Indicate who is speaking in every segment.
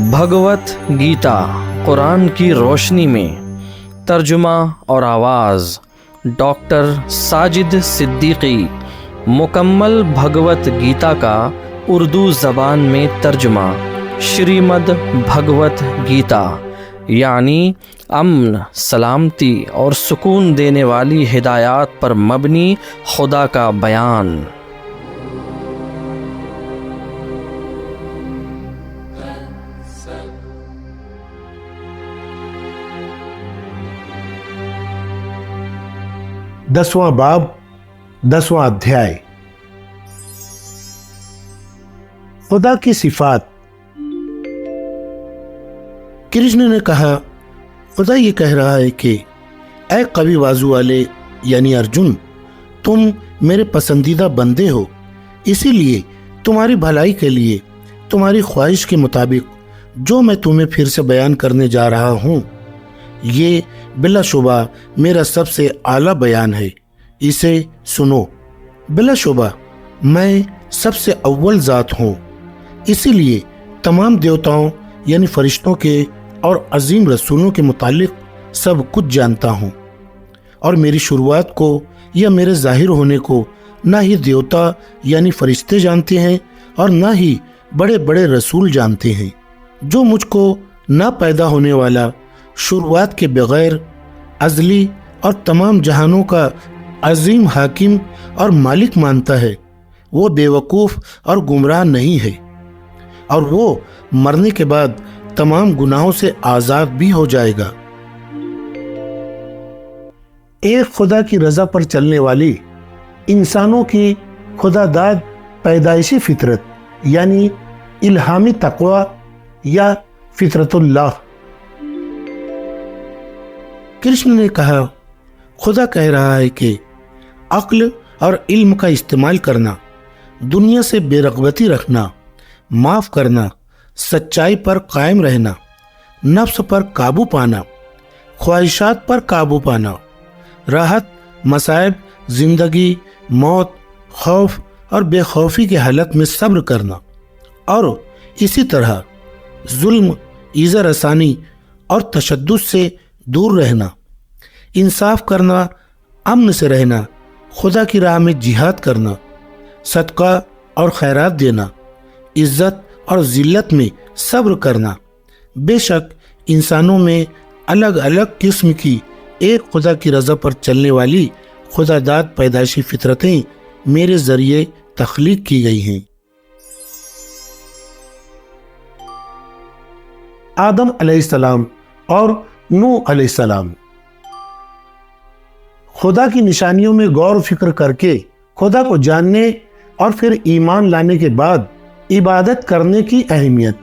Speaker 1: بھگوت گیتا قرآن کی روشنی میں ترجمہ اور آواز ڈاکٹر ساجد صدیقی۔ مکمل بھگوت گیتا کا اردو زبان میں ترجمہ شریمد بھگوت گیتا، یعنی امن، سلامتی اور سکون دینے والی ہدایات پر مبنی خدا کا بیان۔
Speaker 2: دسواں باب، 10واں ادھیائے۔ خدا کی صفات۔ کرشن نے کہا، خدا یہ کہہ رہا ہے کہ اے قوی بازو والے یعنی ارجن، تم میرے پسندیدہ بندے ہو، اسی لیے تمہاری بھلائی کے لیے تمہاری خواہش کے مطابق جو میں تمہیں پھر سے بیان کرنے جا رہا ہوں، یہ بلا شبہ میرا سب سے اعلیٰ بیان ہے، اسے سنو۔ بلا شبہ میں سب سے اول ذات ہوں، اسی لیے تمام دیوتاؤں یعنی فرشتوں کے اور عظیم رسولوں کے متعلق سب کچھ جانتا ہوں، اور میری شروعات کو یا میرے ظاہر ہونے کو نہ ہی دیوتا یعنی فرشتے جانتے ہیں اور نہ ہی بڑے بڑے رسول جانتے ہیں۔ جو مجھ کو نہ پیدا ہونے والا، شروعات کے بغیر، ازلی اور تمام جہانوں کا عظیم حاکم اور مالک مانتا ہے، وہ بے وقوف اور گمراہ نہیں ہے، اور وہ مرنے کے بعد تمام گناہوں سے آزاد بھی ہو جائے گا۔ ایک خدا کی رضا پر چلنے والی انسانوں کی خدا داد پیدائشی فطرت یعنی الہامی تقوی یا فطرت اللہ۔ کرشن نے کہا، خدا کہہ رہا ہے کہ عقل اور علم کا استعمال کرنا، دنیا سے بے رغبتی رکھنا، معاف کرنا، سچائی پر قائم رہنا، نفس پر قابو پانا، خواہشات پر قابو پانا، راحت، مصائب، زندگی، موت، خوف اور بے خوفی کے حالت میں صبر کرنا، اور اسی طرح ظلم، ایذا رسانی اور تشدد سے دور رہنا، انصاف کرنا، امن سے رہنا، خدا کی راہ میں جہاد کرنا، صدقہ اور خیرات دینا، عزت اور ذلت میں صبر کرنا۔ بے شک انسانوں میں الگ الگ قسم کی ایک خدا کی رضا پر چلنے والی خدا داد پیدائشی فطرتیں میرے ذریعے تخلیق کی گئی ہیں۔ آدم علیہ السلام اور نوح علیہ السلام۔ خدا کی نشانیوں میں غور و فکر کر کے خدا کو جاننے اور پھر ایمان لانے کے بعد عبادت کرنے کی اہمیت۔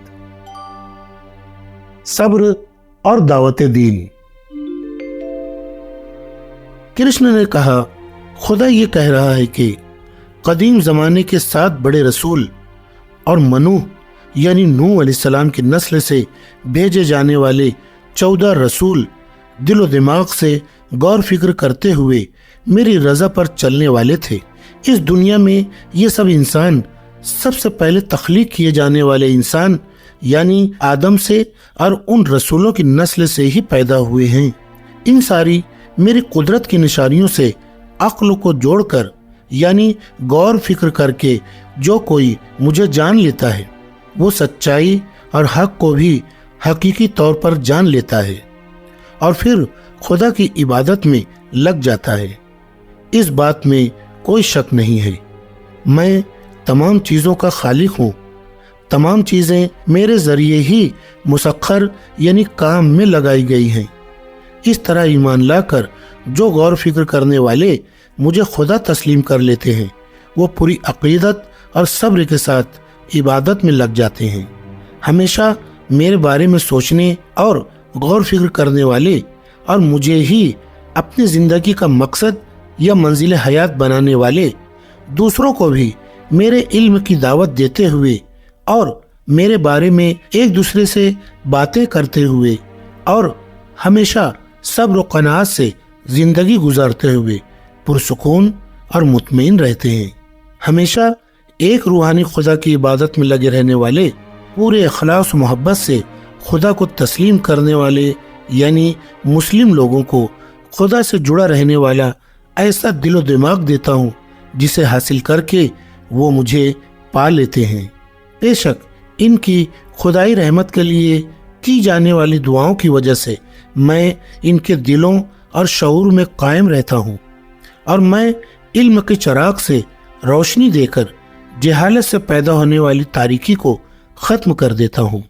Speaker 2: صبر اور دعوت دین۔ کرشن نے کہا، خدا یہ کہہ رہا ہے کہ قدیم زمانے کے 7 بڑے رسول اور منوح یعنی نوح علیہ السلام کی نسل سے بھیجے جانے والے 14 رسول دل و دماغ سے غور فکر کرتے ہوئے میری رضا پر چلنے والے تھے۔ اس دنیا میں یہ سب انسان سب سے پہلے تخلیق کیے جانے والے انسان یعنی آدم سے اور ان رسولوں کی نسل سے ہی پیدا ہوئے ہیں۔ ان ساری میری قدرت کی نشانیوں سے عقل کو جوڑ کر یعنی غور فکر کر کے جو کوئی مجھے جان لیتا ہے، وہ سچائی اور حق کو بھی حقیقی طور پر جان لیتا ہے اور پھر خدا کی عبادت میں لگ جاتا ہے۔ اس بات میں کوئی شک نہیں ہے، میں تمام چیزوں کا خالق ہوں، تمام چیزیں میرے ذریعے ہی مسخر یعنی کام میں لگائی گئی ہیں۔ اس طرح ایمان لا کر جو غور فکر کرنے والے مجھے خدا تسلیم کر لیتے ہیں، وہ پوری عقیدت اور صبر کے ساتھ عبادت میں لگ جاتے ہیں۔ ہمیشہ میرے بارے میں سوچنے اور غور فکر کرنے والے اور مجھے ہی اپنی زندگی کا مقصد یا منزل حیات بنانے والے، دوسروں کو بھی میرے علم کی دعوت دیتے ہوئے اور میرے بارے میں ایک دوسرے سے باتیں کرتے ہوئے اور ہمیشہ صبر و قناعت سے زندگی گزارتے ہوئے پرسکون اور مطمئن رہتے ہیں۔ ہمیشہ ایک روحانی خدا کی عبادت میں لگے رہنے والے پورے اخلاص و محبت سے خدا کو تسلیم کرنے والے یعنی مسلم لوگوں کو خدا سے جڑا رہنے والا ایسا دل و دماغ دیتا ہوں جسے حاصل کر کے وہ مجھے پا لیتے ہیں۔ بے شک ان کی خدائی رحمت کے لیے کی جانے والی دعاؤں کی وجہ سے میں ان کے دلوں اور شعور میں قائم رہتا ہوں، اور میں علم کے چراغ سے روشنی دے کر جہالت سے پیدا ہونے والی تاریکی کو ختم کر دیتا ہوں۔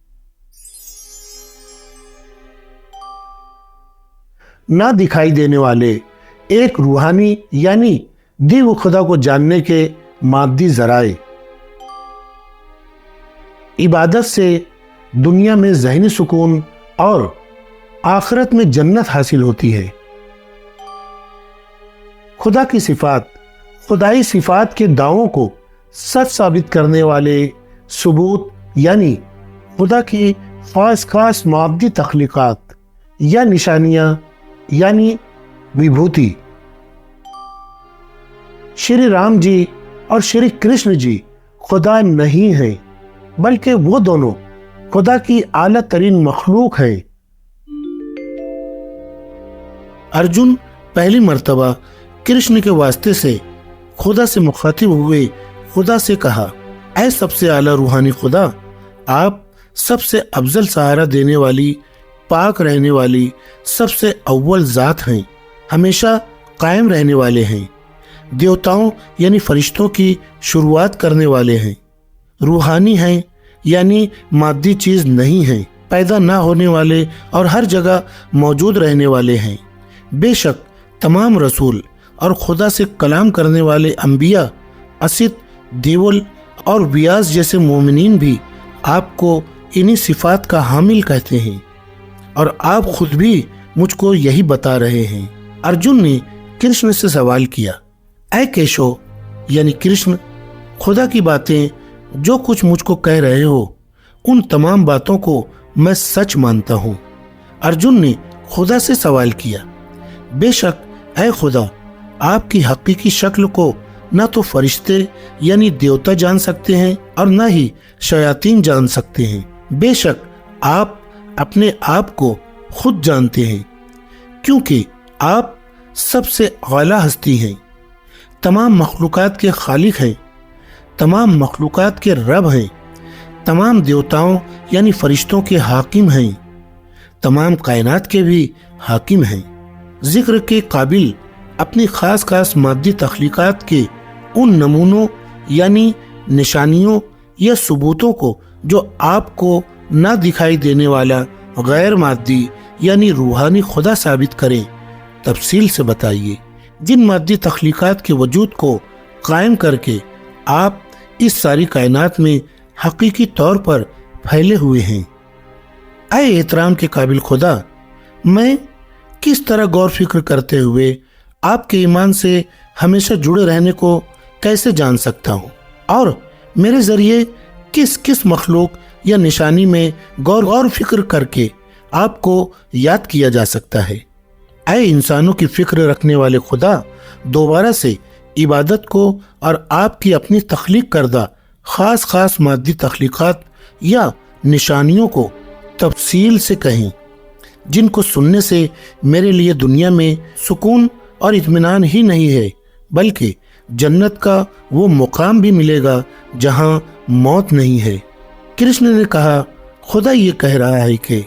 Speaker 2: نہ دکھائی دینے والے ایک روحانی یعنی دیو خدا کو جاننے کے مادی ذرائع۔ عبادت سے دنیا میں ذہنی سکون اور آخرت میں جنت حاصل ہوتی ہے۔ خدا کی صفات، خدائی صفات کے دعووں کو سچ ثابت کرنے والے ثبوت یعنی خدا کی خاص مادی تخلیقات یا نشانیاں یعنی وبھوتی۔ شری رام جی اور شری کرشن جی خدا نہیں ہیں، بلکہ وہ دونوں خدا کی اعلیٰ ترین مخلوق ہیں۔ ارجن پہلی مرتبہ کرشن کے واسطے سے خدا سے مخاطب ہوئے خدا سے کہا، اے سب سے اعلیٰ روحانی خدا، آپ سب سے افضل سہارا دینے والی، پاک رہنے والی، سب سے اول ذات ہیں، ہمیشہ قائم رہنے والے ہیں، دیوتاؤں یعنی فرشتوں کی شروعات کرنے والے ہیں، روحانی ہیں یعنی مادی چیز نہیں ہیں، پیدا نہ ہونے والے اور ہر جگہ موجود رہنے والے ہیں۔ بے شک تمام رسول اور خدا سے کلام کرنے والے انبیاء، اسد، دیول اور ویاس جیسے مومنین بھی آپ کو انہی صفات کا حامل کہتے ہیں، اور آپ خود بھی مجھ کو یہی بتا رہے ہیں۔ ارجن نے کرشن سے سوال کیا، اے کیشو یعنی کرشن، خدا کی باتیں جو کچھ مجھ کو کہہ رہے ہو ان تمام باتوں کو میں سچ مانتا ہوں۔ ارجن نے خدا سے سوال کیا، بے شک اے خدا، آپ کی حقیقی شکل کو نہ تو فرشتے یعنی دیوتا جان سکتے ہیں اور نہ ہی شیاطین جان سکتے ہیں، بے شک آپ اپنے آپ کو خود جانتے ہیں، کیونکہ آپ سب سے اعلیٰ ہستی ہیں، تمام مخلوقات کے خالق ہیں، تمام مخلوقات کے رب ہیں، تمام دیوتاؤں یعنی فرشتوں کے حاکم ہیں، تمام کائنات کے بھی حاکم ہیں۔ ذکر کے قابل اپنی خاص مادی تخلیقات کے ان نمونوں یعنی نشانیوں یا ثبوتوں کو جو آپ کو نہ دکھائی دینے والا غیر مادی یعنی روحانی خدا ثابت کریں، تفصیل سے بتائیے، جن مادی تخلیقات کے وجود کو قائم کر کے آپ اس ساری کائنات میں حقیقی طور پر پھیلے ہوئے ہیں۔ اے احترام کے قابل خدا، میں کس طرح غور فکر کرتے ہوئے آپ کے ایمان سے ہمیشہ جڑے رہنے کو کیسے جان سکتا ہوں، اور میرے ذریعے کس مخلوق یا نشانی میں غور فکر کر کے آپ کو یاد کیا جا سکتا ہے۔ اے انسانوں کی فکر رکھنے والے خدا، دوبارہ سے عبادت کو اور آپ کی اپنی تخلیق کردہ خاص مادی تخلیقات یا نشانیوں کو تفصیل سے کہیں، جن کو سننے سے میرے لیے دنیا میں سکون اور اطمینان ہی نہیں ہے بلکہ جنت کا وہ مقام بھی ملے گا جہاں موت نہیں ہے۔ کرشن نے کہا، خدا یہ کہہ رہا ہے کہ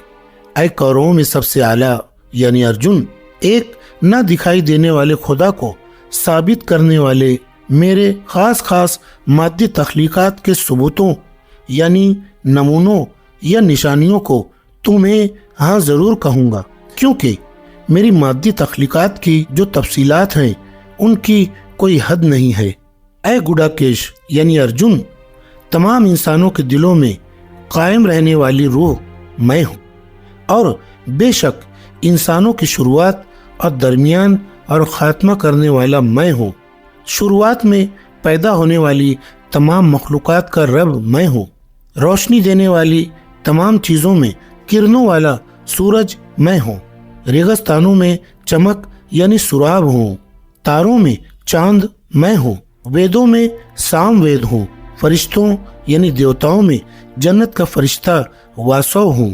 Speaker 2: اے کوروں میں سب سے اعلیٰ یعنی ارجن، ایک نہ دکھائی دینے والے خدا کو ثابت کرنے والے میرے خاص مادی تخلیقات کے ثبوتوں یعنی نمونوں یا نشانیوں کو تمہیں ہاں ضرور کہوں گا، کیونکہ میری مادی تخلیقات کی جو تفصیلات ہیں ان کی کوئی حد نہیں ہے۔ اے گڈاکیش یعنی ارجن، تمام انسانوں کے دلوں میں قائم رہنے والی روح میں ہوں، اور بے شک انسانوں کی شروعات اور درمیان اور خاتمہ کرنے والا میں ہوں۔ شروعات میں پیدا ہونے والی تمام مخلوقات کا رب میں ہوں، روشنی دینے والی تمام چیزوں میں کرنوں والا سورج میں ہوں، ریگستانوں میں چمک یعنی سراب ہوں، تاروں میں چاند میں ہوں، ویدوں میں سام وید ہوں، فرشتوں یعنی دیوتاؤں میں جنت کا فرشتہ واسو ہوں،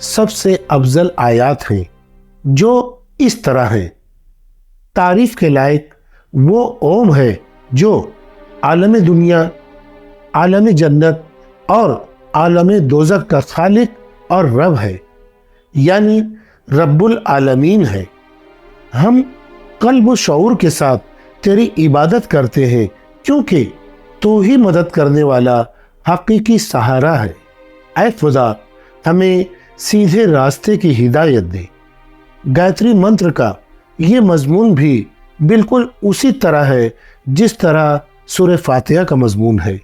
Speaker 2: سب سے افضل آیات ہیں جو اس طرح ہیں: تعریف کے لائق وہ اوم ہے جو عالم دنیا، عالم جنت اور عالم دوزخ کا خالق اور رب ہے، یعنی رب العالمین ہے۔ ہم قلب و شعور کے ساتھ تیری عبادت کرتے ہیں کیونکہ تو ہی مدد کرنے والا حقیقی سہارا ہے۔ اے خدا، ہمیں سیدھے راستے کی ہدایت دے۔ گایتری منتر کا یہ مضمون بھی بالکل اسی طرح ہے جس طرح سورہ فاتحہ کا مضمون ہے۔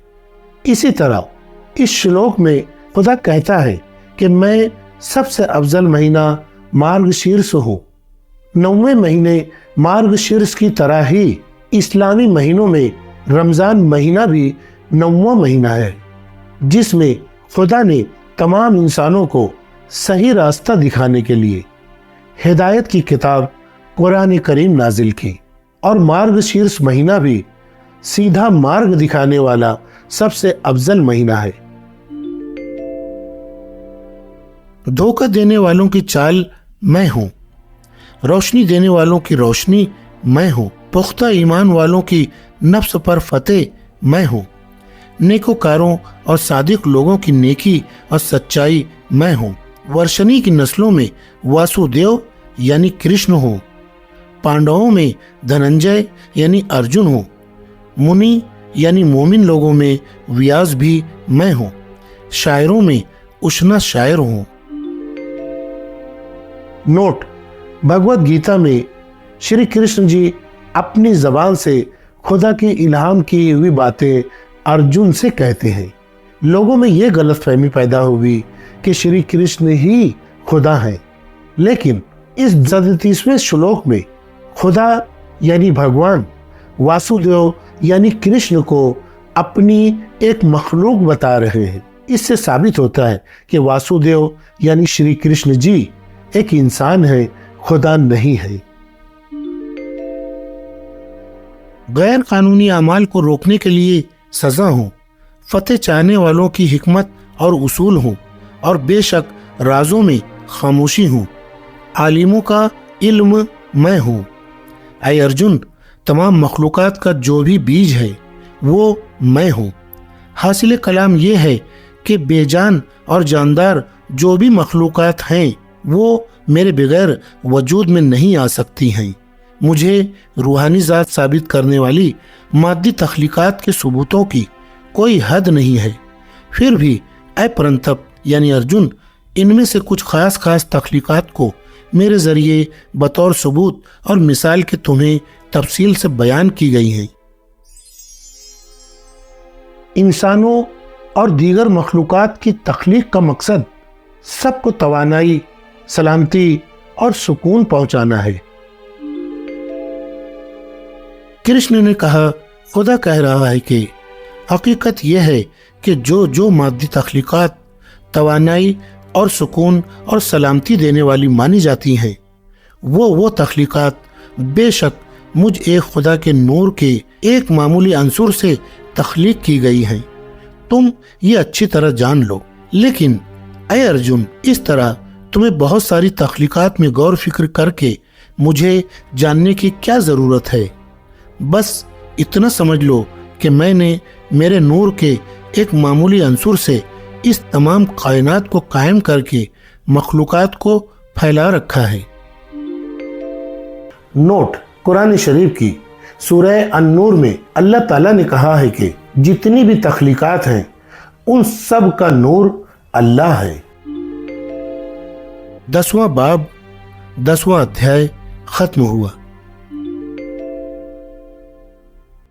Speaker 2: اسی طرح اس شلوک میں خدا کہتا ہے کہ میں سب سے افضل مہینہ مارگ شیرس ہوں۔ 9ویں مہینے مارگ شیرس کی طرح ہی اسلامی مہینوں میں رمضان مہینہ بھی 9واں مہینہ ہے جس میں خدا نے تمام انسانوں کو صحیح راستہ دکھانے کے لیے ہدایت کی کتاب قرآن کریم نازل کی، اور مارگ شیرس مہینہ بھی سیدھا مارگ دکھانے والا سب سے افضل مہینہ ہے۔ دھوکہ دینے والوں کی چال میں ہوں، روشنی دینے والوں کی روشنی میں ہوں، پختہ ایمان والوں کی نفس پر فتح میں ہوں، نیکوکاروں اور صادق لوگوں کی نیکی اور سچائی میں ہوں۔ ورشنی کی نسلوں میں واسودیو یعنی کرشن ہوں، پانڈووں میں دھننجے یعنی ارجن ہوں، منی یعنی مومن لوگوں میں ویاس بھی میں ہوں، شاعروں میں اشنا شاعر ہوں۔ نوٹ: بھگوت گیتا میں شری کرشن جی اپنی زبان سے خدا کی الہام کی ہوئی باتیں ارجن سے کہتے ہیں۔ لوگوں میں یہ غلط فہمی پیدا ہوئی کہ شری کرشن ہی خدا ہیں، لیکن اس 37ویں شلوک میں خدا یعنی بھگوان واسودیو یعنی کرشن کو اپنی ایک مخلوق بتا رہے ہیں۔ اس سے ثابت ہوتا ہے کہ واسودیو یعنی شری کرشن جی ایک انسان ہے، خدا نہیں ہے۔ غیر قانونی اعمال کو روکنے کے لیے سزا ہوں، فتح چاہنے والوں کی حکمت اور اصول ہوں، اور بے شک رازوں میں خاموشی ہوں، عالموں کا علم میں ہوں۔ اے ارجن، تمام مخلوقات کا جو بھی بیج ہے وہ میں ہوں۔ حاصل کلام یہ ہے کہ بے جان اور جاندار جو بھی مخلوقات ہیں وہ میرے بغیر وجود میں نہیں آ سکتی ہیں۔ مجھے روحانی ذات ثابت کرنے والی مادی تخلیقات کے ثبوتوں کی کوئی حد نہیں ہے۔ پھر بھی اے پرنتپ یعنی ارجن، ان میں سے کچھ خاص تخلیقات کو میرے ذریعے بطور ثبوت اور مثال کے تمہیں تفصیل سے بیان کی گئی ہیں۔ انسانوں اور دیگر مخلوقات کی تخلیق کا مقصد سب کو توانائی، سلامتی اور سکون پہنچانا ہے۔ کرشن نے کہا، خدا کہہ رہا ہے کہ حقیقت یہ ہے کہ جو مادی تخلیقات توانائی اور سکون اور سلامتی دینے والی مانی جاتی ہیں وہ تخلیقات بے شک مجھ ایک خدا کے نور کے ایک معمولی عنصر سے تخلیق کی گئی ہیں۔ تم یہ اچھی طرح جان لو، لیکن اے ارجن، اس طرح تمہیں بہت ساری تخلیقات میں غور فکر کر کے مجھے جاننے کی کیا ضرورت ہے؟ بس اتنا سمجھ لو کہ میں نے میرے نور کے ایک معمولی عنصر سے اس تمام کائنات کو قائم کر کے مخلوقات کو پھیلا رکھا ہے۔ نوٹ: قرآن شریف کی سورہ النور میں اللہ تعالیٰ نے کہا ہے کہ جتنی بھی تخلیقات ہیں ان سب کا نور اللہ ہے۔ 10واں باب 10واں ادھیائے ختم ہوا۔